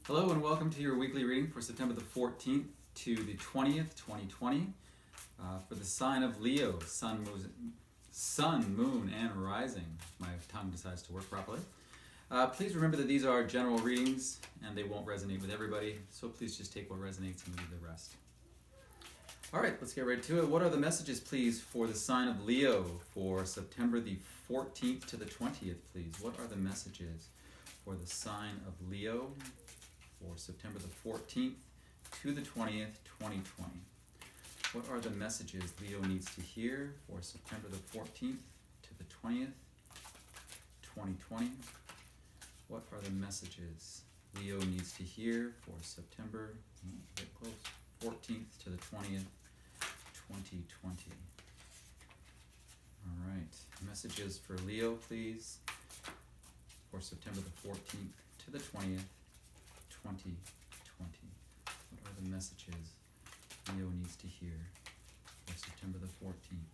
Hello and welcome to your weekly reading for September the 14th to the 20th, 2020. For the sign of Leo, sun, moon, and rising. My tongue decides to work properly. Please remember that these are general readings and they won't resonate with everybody, so please just take what resonates and leave the rest. All right, let's get right to it. What are the messages, please, for the sign of Leo for September the 14th to the 20th, please? What are the messages for the sign of Leo for September the 14th to the 20th, 2020? What are the messages Leo needs to hear for September the 14th to the 20th, 2020? What are the messages Leo needs to hear for September, get close, 14th to the 20th, 2020? All right, messages for Leo, please, for September the 14th to the 20th, 2020. What are the messages Leo needs to hear for September the 14th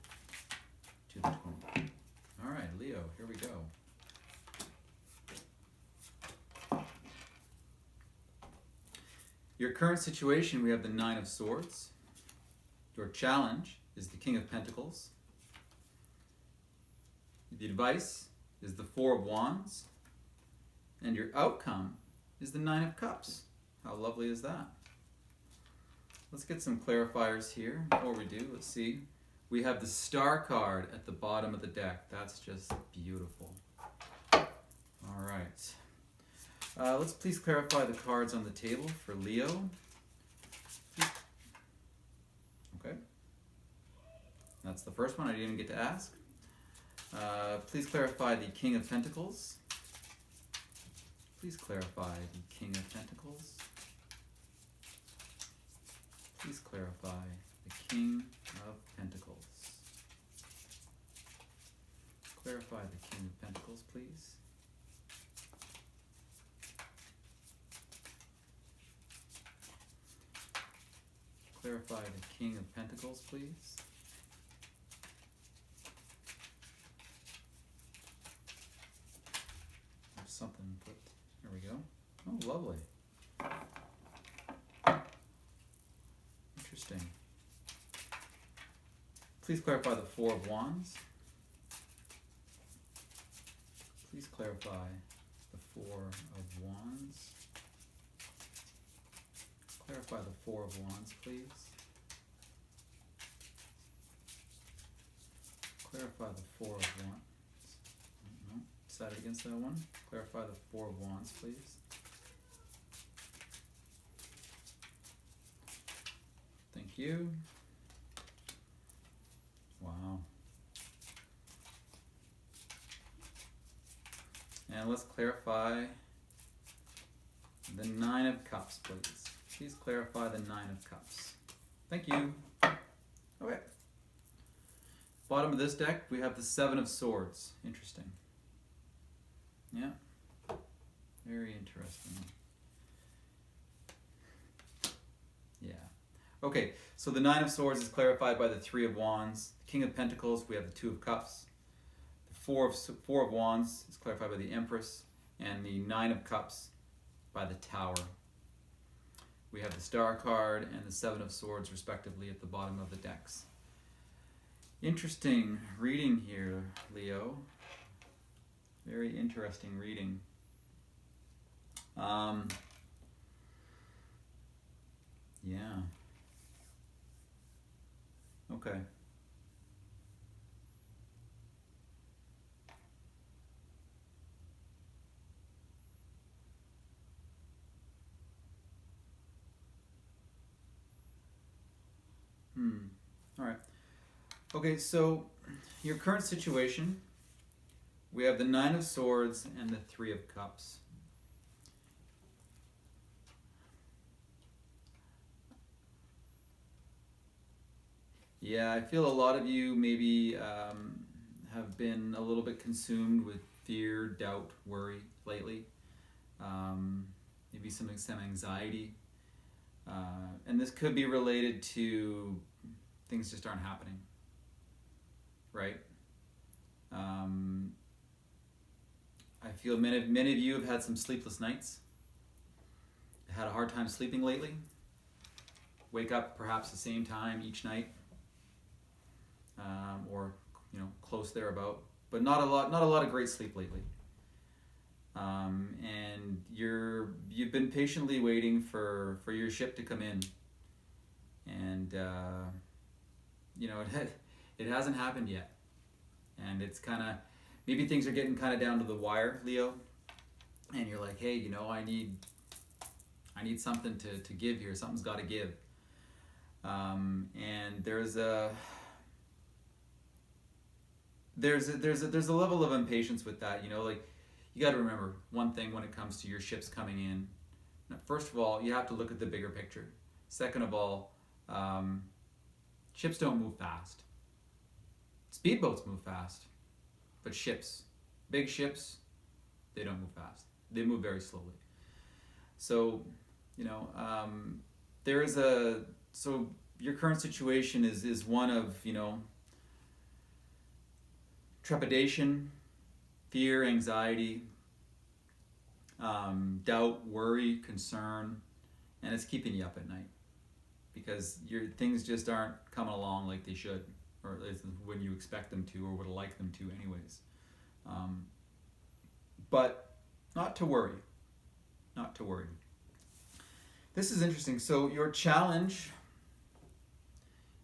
to the 20th? All right, Leo, here we go. Your current situation, we have the Nine of Swords. Your challenge is the King of Pentacles. The advice is the Four of Wands. And your outcome is the Nine of Cups. How lovely is that? Let's get some clarifiers here. Before we do, let's see. We have the Star card at the bottom of the deck. That's just beautiful. All right. Let's please clarify the cards on the table for Leo. Okay. That's the first one I didn't get to ask. Please clarify the King of Pentacles. Please clarify the King of Pentacles. Please clarify the King of Pentacles. Clarify the King of Pentacles, please. Clarify the King of Pentacles, please. There's something put. There we go. Oh, lovely. Interesting. Please clarify the Four of Wands. Please clarify the Four of Wands. Clarify the Four of Wands, please. Clarify the Four of Wands. No, decided against that one. Clarify the Four of Wands, please. Thank you. Wow. And let's clarify the Nine of Cups, please. Please clarify the Nine of Cups. Thank you. Okay. Bottom of this deck, we have the Seven of Swords. Interesting. Yeah. Very interesting. Yeah. Okay, so the Nine of Swords is clarified by the Three of Wands. The King of Pentacles, we have the Two of Cups. The Four of Wands is clarified by the Empress. And the Nine of Cups by the Tower. We have the Star card and the Seven of Swords, respectively, at the bottom of the decks. Interesting reading here, Leo. Very interesting reading. Yeah. Okay. All right. Okay, so your current situation, we have the Nine of Swords and the Three of Cups. Yeah, I feel a lot of you maybe have been a little bit consumed with fear, doubt, worry lately. Maybe some anxiety. And this could be related to things just aren't happening, right? I feel many of you have had some sleepless nights, had a hard time sleeping lately? Wake up perhaps the same time each night, or close thereabout, but not a lot of great sleep lately. And you've been patiently waiting for your ship to come in, and it hasn't happened yet, and it's kind of, maybe things are getting kind of down to the wire, Leo, and you're like, hey, I need something to give here. Something's got to give. And there's a level of impatience with that. You got to remember one thing when it comes to your ships coming in. First of all, you have to look at the bigger picture. Second of all, ships don't move fast. Speedboats move fast, but big ships, they don't move fast. They move very slowly. So, so your current situation is one of, trepidation, fear, anxiety, doubt, worry, concern, and it's keeping you up at night because things just aren't coming along like they should, or at least when you expect them to, or would like them to anyways. But not to worry. This is interesting. So your challenge,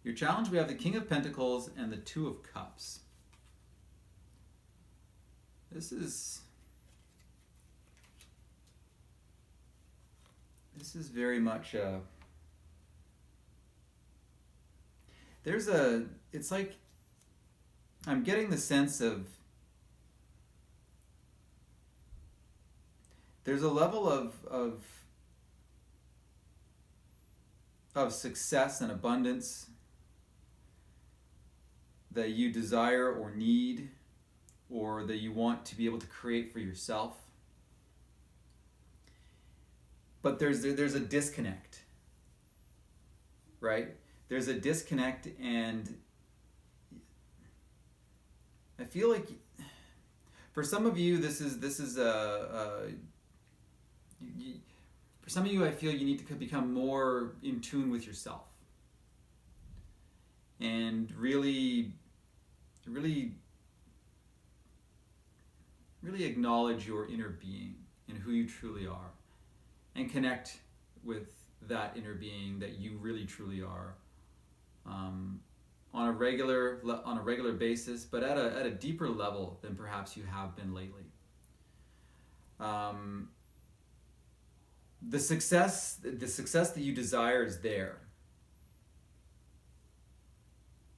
we have the King of Pentacles and the Two of Cups. This is very much it's like, I'm getting the sense of, there's a level of success and abundance that you desire or need, or that you want to be able to create for yourself. But there's a disconnect, right? There's a disconnect, and I feel like for some of you, for some of you, I feel you need to become more in tune with yourself and really acknowledge your inner being and who you truly are, and connect with that inner being that you really truly are, on a regular basis, but at a deeper level than perhaps you have been lately. The success that you desire is there.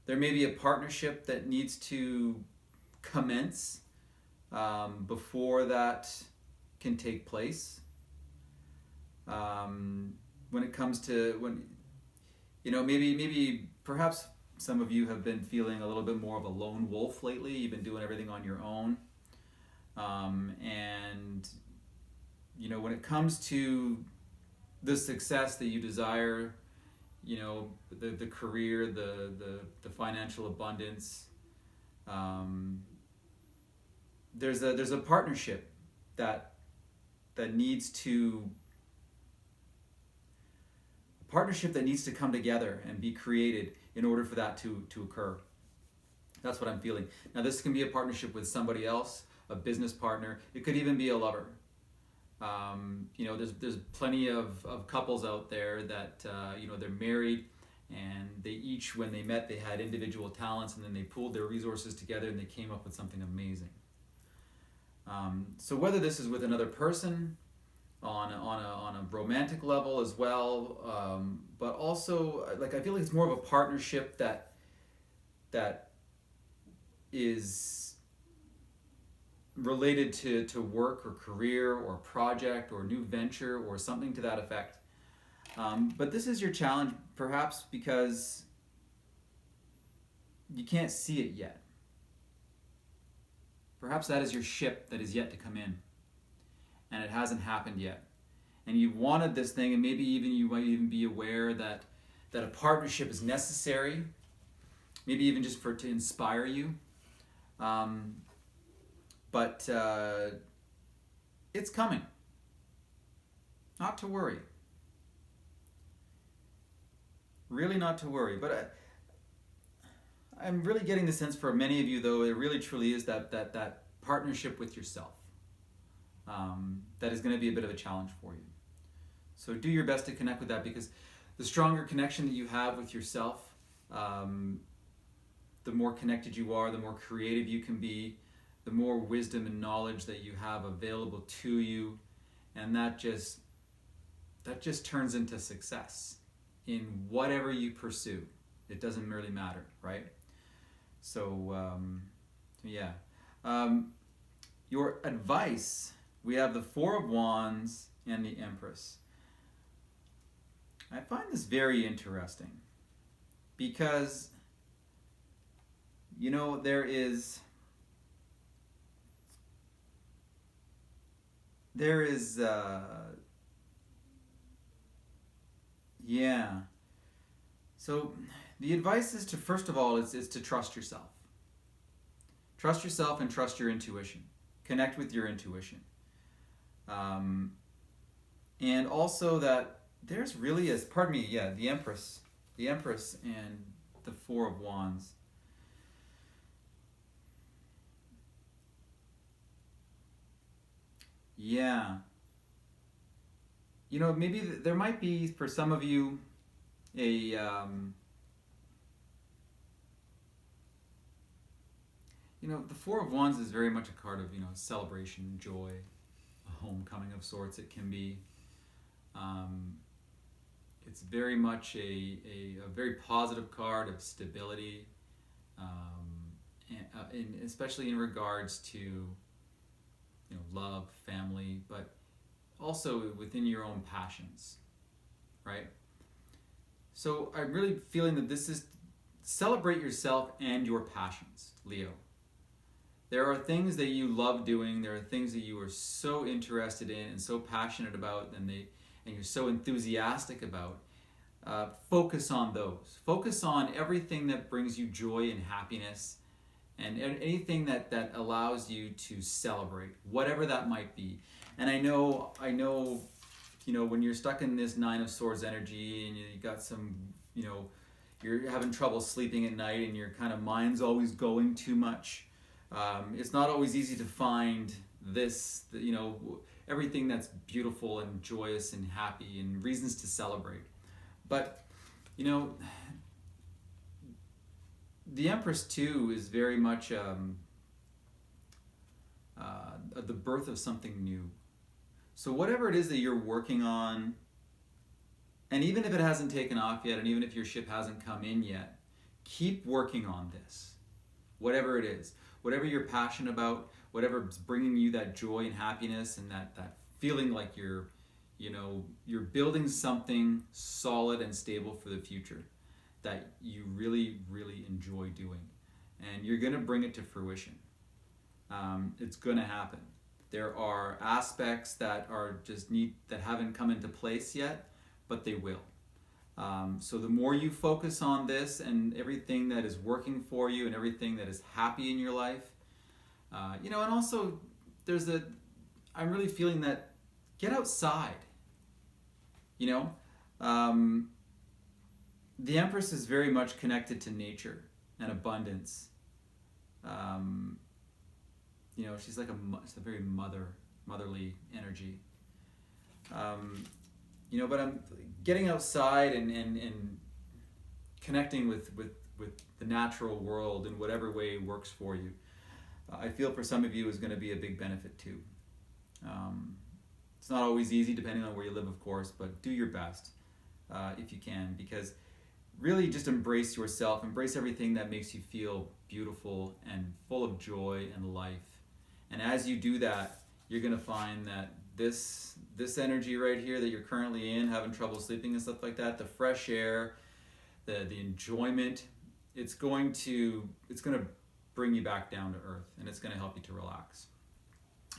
There may be a partnership that needs to commence before that can take place. When it comes to maybe perhaps some of you have been feeling a little bit more of a lone wolf lately. You've been doing everything on your own, and when it comes to the success that you desire, the career, the financial abundance, there's a partnership that needs to come together and be created in order for that to occur. That's what I'm feeling. Now, this can be a partnership with somebody else, a business partner. It could even be a lover. There's plenty of couples out there that they're married, and they each, when they met, they had individual talents, and then they pooled their resources together and they came up with something amazing. So whether this is with another person on a romantic level as well, but also I feel like it's more of a partnership that is related to work or career or project or new venture or something to that effect. But this is your challenge, perhaps because you can't see it yet. Perhaps that is your ship that is yet to come in, and it hasn't happened yet. And you've wanted this thing, and maybe even you might even be aware that a partnership is necessary, maybe even just to inspire you. But it's coming. Not to worry. really not to worry. But I'm really getting the sense for many of you, though, it really truly is that partnership with yourself that is going to be a bit of a challenge for you. So do your best to connect with that, because the stronger connection that you have with yourself, the more connected you are, the more creative you can be, the more wisdom and knowledge that you have available to you, and that just turns into success in whatever you pursue. It doesn't really matter, right? So yeah. Your advice, we have the Four of Wands and the Empress. I find this very interesting because, you know, there is yeah. So the advice is to, first of all, is to trust yourself. Trust yourself and trust your intuition. Connect with your intuition. And also that there's really a, the Empress and the Four of Wands. Yeah. You know, maybe there might be, for some of you, a you know, the Four of Wands is very much a card of, you know, celebration, joy, a homecoming of sorts. It can be. It's very much a very positive card of stability, and especially in regards to, you know, love, family, but also within your own passions, right? So I'm really feeling that this is celebrate yourself and your passions, Leo. There are things that you love doing. There are things that you are so interested in and so passionate about, and you're so enthusiastic about. Focus on those. Focus on everything that brings you joy and happiness, and anything that allows you to celebrate, whatever that might be. And I know, you know, when you're stuck in this Nine of Swords energy and you got some, you know, you're having trouble sleeping at night and your kind of mind's always going too much. It's not always easy to find this, you know, everything that's beautiful and joyous and happy and reasons to celebrate. But, you know, the Empress too is very much the birth of something new. So whatever it is that you're working on, and even if it hasn't taken off yet, and even if your ship hasn't come in yet, keep working on this. Whatever it is, whatever you're passionate about, whatever's bringing you that joy and happiness and that feeling like you're building something solid and stable for the future that you really, really enjoy doing. And you're going to bring it to fruition. It's going to happen. There are aspects that that haven't come into place yet, but they will. So the more you focus on this and everything that is working for you and everything that is happy in your life, you know, and also I'm really feeling that get outside, you know. The Empress is very much connected to nature and abundance. You know, she's like it's a very motherly energy. You know, but I'm getting outside and connecting with the natural world in whatever way works for you. I feel for some of you is going to be a big benefit too. It's not always easy depending on where you live, of course, but do your best if you can, because really just embrace yourself, embrace everything that makes you feel beautiful and full of joy and life. And as you do that, you're going to find that this energy right here that you're currently in, having trouble sleeping and stuff like that, the fresh air, the enjoyment, it's going to bring you back down to earth, and it's going to help you to relax.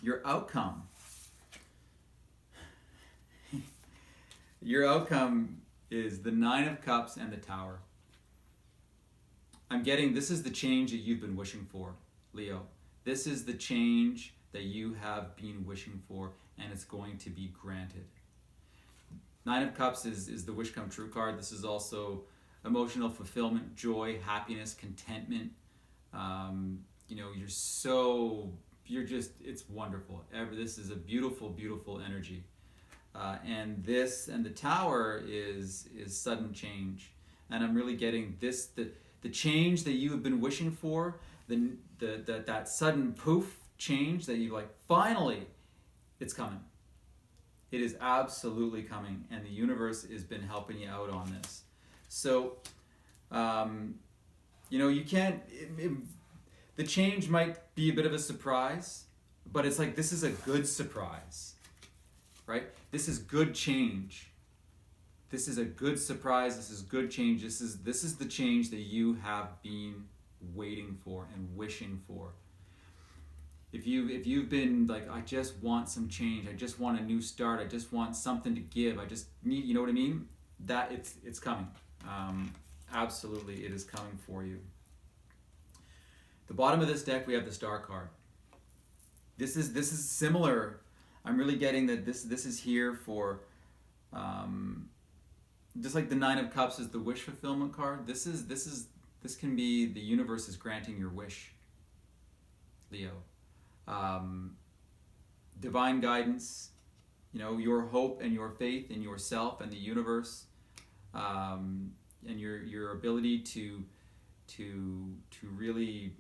Your outcome is the Nine of Cups and the Tower. I'm getting, this is the change that you've been wishing for, Leo. This is the change that you have been wishing for, and it's going to be granted. Nine of Cups is the wish come true card. This is also emotional fulfillment, joy, happiness, contentment. You know, it's wonderful. This is a beautiful, beautiful energy. And the tower is sudden change. And I'm really getting this, the change that you have been wishing for, that sudden poof change that you like, finally, it's coming. It is absolutely coming, and the universe has been helping you out on this. So, you know, you can't, the change might be a bit of a surprise, but it's like, this is a good surprise, right? This is good change. This is a good surprise. This is good change. This is the change that you have been waiting for and wishing for. If you've been like, I just want some change, I just want a new start, I just want something to give, I just need, you know what I mean? That it's coming. Absolutely, it is coming for you. The bottom of this deck, we have the Star card. This is similar. I'm really getting that this is here for, just like the Nine of Cups is the wish fulfillment card. This can be the universe is granting your wish, Leo. Divine guidance, you know, your hope and your faith in yourself and the universe, and your ability to really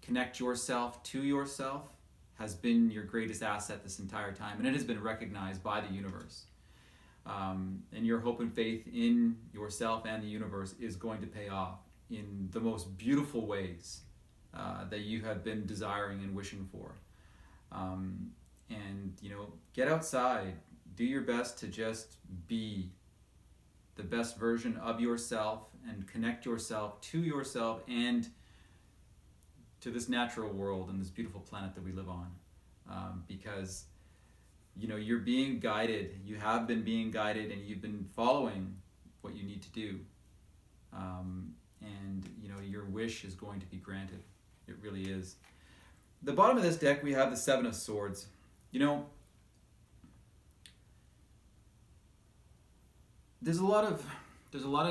connect yourself to yourself has been your greatest asset this entire time, and it has been recognized by the universe. And your hope and faith in yourself and the universe is going to pay off in the most beautiful ways that you have been desiring and wishing for. And, you know, get outside, do your best to just be the best version of yourself and connect yourself to yourself and to this natural world and this beautiful planet that we live on. Because, you know, you're being guided, you have been being guided, and you've been following what you need to do. And, you know, your wish is going to be granted. It really is. The bottom of this deck, we have the Seven of Swords. You know, there's a lot of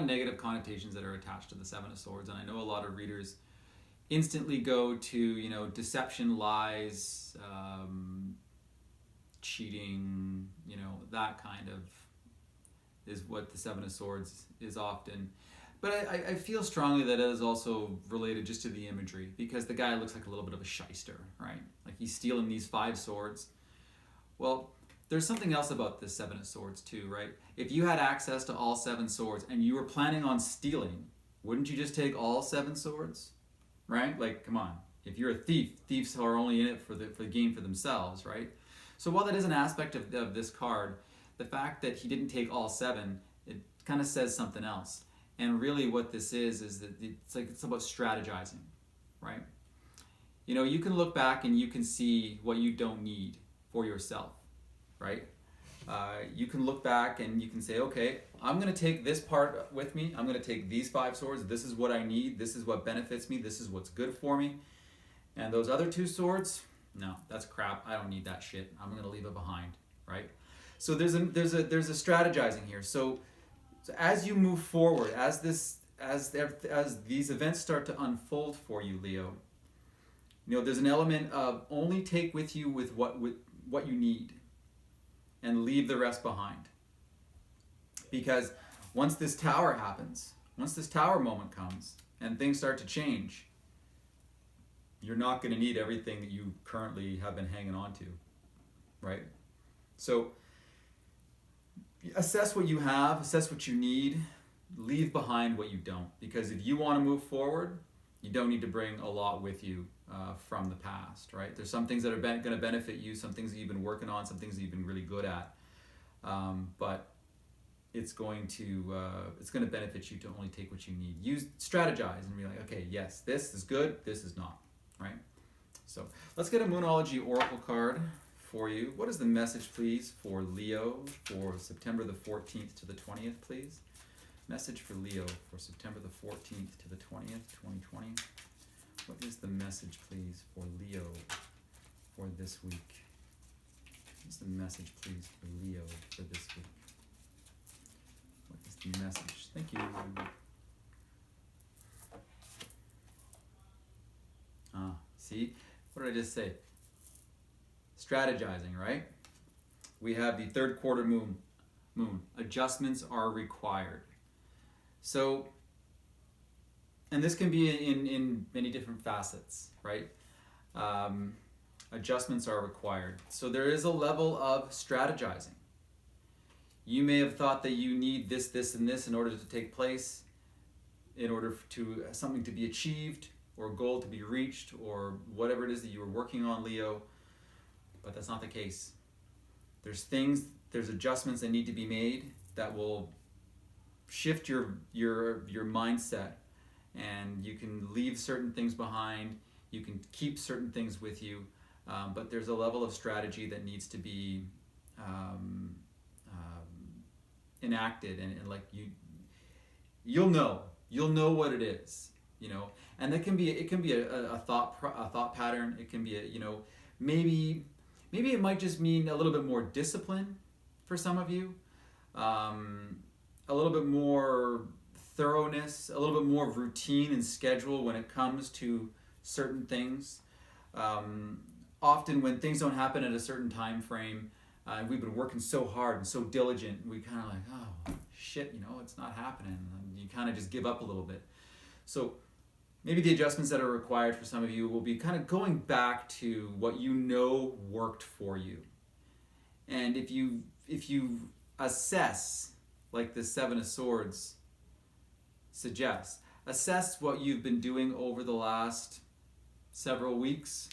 negative connotations that are attached to the Seven of Swords, and I know a lot of readers instantly go to, you know, deception, lies, cheating, you know, that kind of is what the Seven of Swords is often. But I feel strongly that it is also related just to the imagery, because the guy looks like a little bit of a shyster, right? Like he's stealing these 5 swords. Well, there's something else about this Seven of Swords too, right? If you had access to all 7 swords and you were planning on stealing, wouldn't you just take all 7 swords, right? Like, come on. If you're a thief, thieves are only in it for the gain for themselves, right? So while that is an aspect of this card, the fact that he didn't take all 7, it kind of says something else. And really what this is that it's about strategizing, right? You know, you can look back and you can see what you don't need for yourself, right? You can look back and you can say, okay, I'm going to take this part with me. I'm going to take these 5 swords. This is what I need. This is what benefits me. This is what's good for me. And those other 2 swords, no, that's crap. I don't need that shit. I'm going to leave it behind, right? So there's a strategizing here. So as you move forward, as these events start to unfold for you, Leo, you know, there's an element of only take with you with what you need and leave the rest behind. Because once this tower happens, once this tower moment comes and things start to change, you're not going to need everything that you currently have been hanging on to, right? So assess what you have, assess what you need, leave behind what you don't. Because if you want to move forward, you don't need to bring a lot with you from the past, right? There's some things that are going to benefit you, some things that you've been working on, some things that you've been really good at. But it's going to benefit you to only take what you need. Strategize and be like, okay, yes, this is good, this is not, right? So let's get a Moonology Oracle card for you. What is the message, please, for Leo for September the 14th to the 20th, please? Message for Leo for September the 14th to the 20th, 2020. What is the message, please, for Leo for this week? What is the message, please, for Leo for this week? What is the message? Thank you. See, what did I just say? Strategizing, right? We have the third quarter moon. Adjustments are required. So, and this can be in many different facets, right? Adjustments are required. So there is a level of strategizing. You may have thought that you need this, this, and this in order to take place, in order to something to be achieved, or a goal to be reached, or whatever it is that you are working on, Leo, but that's not the case. There's adjustments that need to be made that will shift your mindset, and you can leave certain things behind, you can keep certain things with you, but there's a level of strategy that needs to be enacted, and like you'll know what it is, and it can be a thought pattern. It can be maybe it might just mean a little bit more discipline for some of you, a little bit more thoroughness, a little bit more routine and schedule when it comes to certain things. Often when things don't happen at a certain time frame, we've been working so hard and so diligent, we kind of like, oh shit, it's not happening, and you kind of just give up a little bit. So maybe the adjustments that are required for some of you will be kind of going back to what worked for you. And if you assess, like the Seven of Swords suggests, assess what you've been doing over the last several weeks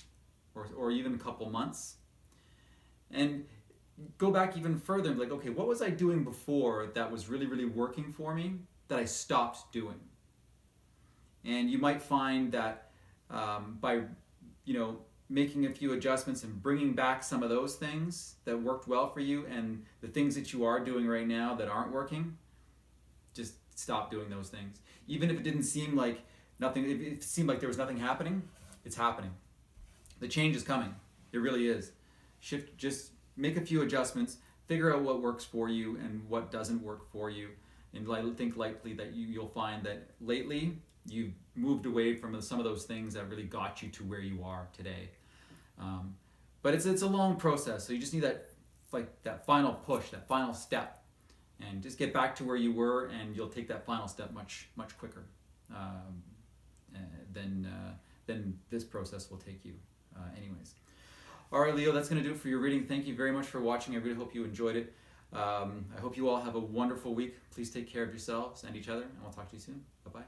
or even a couple months, and go back even further and be like, okay, what was I doing before that was really, really working for me that I stopped doing? And you might find that by making a few adjustments and bringing back some of those things that worked well for you, and the things that you are doing right now that aren't working, just stop doing those things. Even if it didn't seem like nothing, if it seemed like there was nothing happening, it's happening. The change is coming. It really is. Just make a few adjustments, figure out what works for you and what doesn't work for you, and I think likely that you'll find that lately you've moved away from some of those things that really got you to where you are today. But it's a long process, so you just need that final push, that final step, and just get back to where you were, and you'll take that final step much quicker than this process will take you. Anyways. All right, Leo, that's going to do it for your reading. Thank you very much for watching. I really hope you enjoyed it. I hope you all have a wonderful week. Please take care of yourselves and each other, and we'll talk to you soon. Bye-bye.